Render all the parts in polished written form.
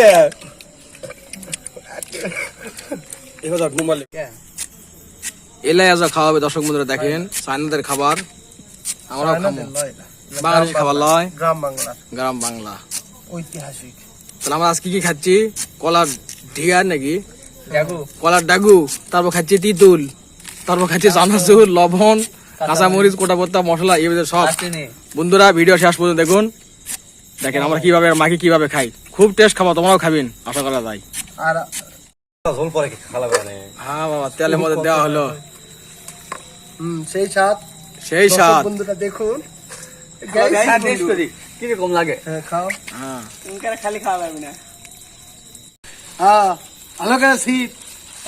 রে এলাই আজ খাওয়াবে দর্শক বন্ধুরা দেখেন চাইনাদের খাবার আমরাও খাবো বাংলাদেশি খাবার লয় গ্রাম বাংলা ঐতিহাসিক। তাহলে আমরা আজকে কি খাচ্ছি কলার ঢিয়ার নাকি কলার ডাগু তারপর খাচ্ছি তিতুল তারপর খাচ্ছি চানাচুর লবণ কাঁচামরিচ কোটা পত্তা মশলা এই সব বন্ধুরা ভিডিও শেষ পর্যন্ত দেখুন দেখেন আমরা কিভাবে মাকে কিভাবে খাই খুব টেস্ট খাবো তোমরাও খাবেন আশা করা যায় আর ঝোল পরে খালাবে না হ্যাঁ বাবা তেলের মধ্যে দেওয়া হলো সেই স্বাদ সেই স্বাদ বন্ধুরা দেখুন কিরকম লাগে খাও হ্যাঁ খালি খাওয়া পারবি না। হ্যাঁ ভালো করে শীত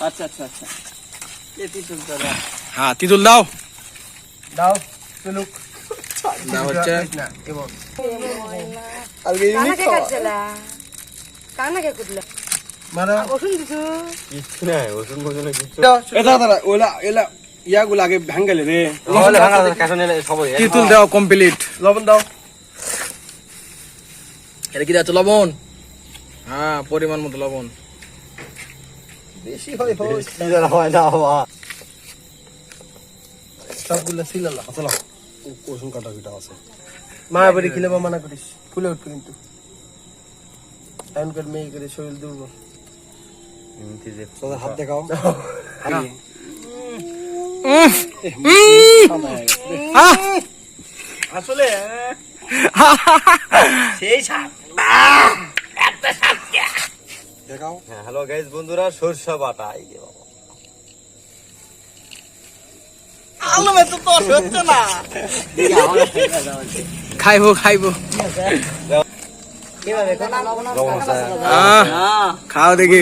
আচ্ছা আচ্ছা আচ্ছা হ্যাঁ তিতুল দাও দাও চলুক দাও হচ্ছে না কেমন মানে কিচ্ছু নাই ওষুধ মোষুধ কিচ্ছু এটা দাঁড়া ওলা এলা ইয়াগুলো আগে ভাঙ্গালে রে তাহলে ভাঙা কাছে নিলে সবাই তিতুল দাও কমপ্লিট লবণ দাও এটা কি যাচ্ছে লবণ হ্যাঁ পরিমাণ মতো লবণ বেশি হয় হয় না বাবা সবগুলো ছিল না চলো কোসুন কাটা কিটা আছে মায়াবাড়ি খেলে বা মানা করিস ফুলে উঠবে কিন্তু এখনকার মেয়ে করে শরীর দুর্বল তোদের হাত দেখাও আসলে সেই স্বাদ দেখাও হ্যাঁ হ্যালো গাইস বন্ধুরা সরষা বাটা এই যে বাবা আলমে তো তোর হচ্ছে না খাইবো খাইবো লবণ আছে খাও দেখি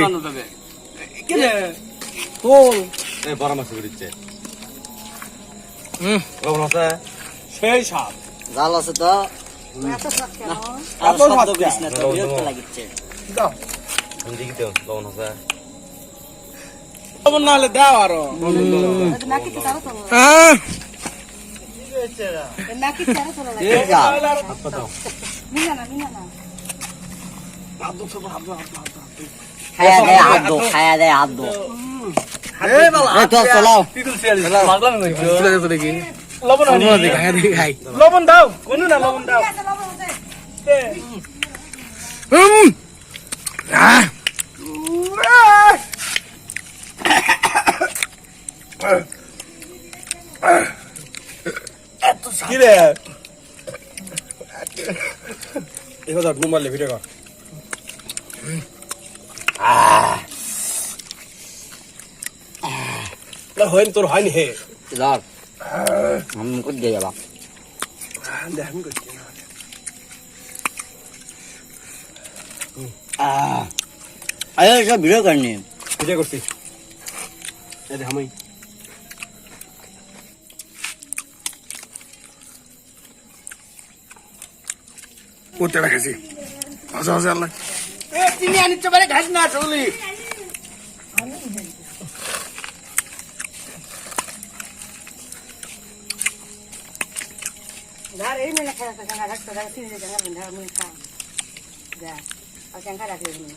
এই বড় মাছ দিচ্ছে হুম লবণ আছে সেই স্বাদ জাল আছে তো এত স্বাদ না তো বিরক্ত লাগিচ্ছে। দাও আমি দেখি তো লবণ আছে লবণ না হলে দাও আরো খায়া দেয় হাত দো চলাও দেখি লবণ দেখি খাই লবণ দাও কোনো না লবণ দাও কি রে এবার ধর ঘুমালে ভিডিও কর হয়নি তোর হয়নি হে हम कुछ दे जावा দেখেন করছি अरे सब वीडियो करनी ভিডিও করছি এই দেখ আমি করতে রাখেছি আচ্ছা আচ্ছা আল্লাহ তিনি আনিতে পারে ঘাস না চলি Dar ini nak kena jangan ada jangan sini jangan benda mungkin. Ya, akan kada kiri.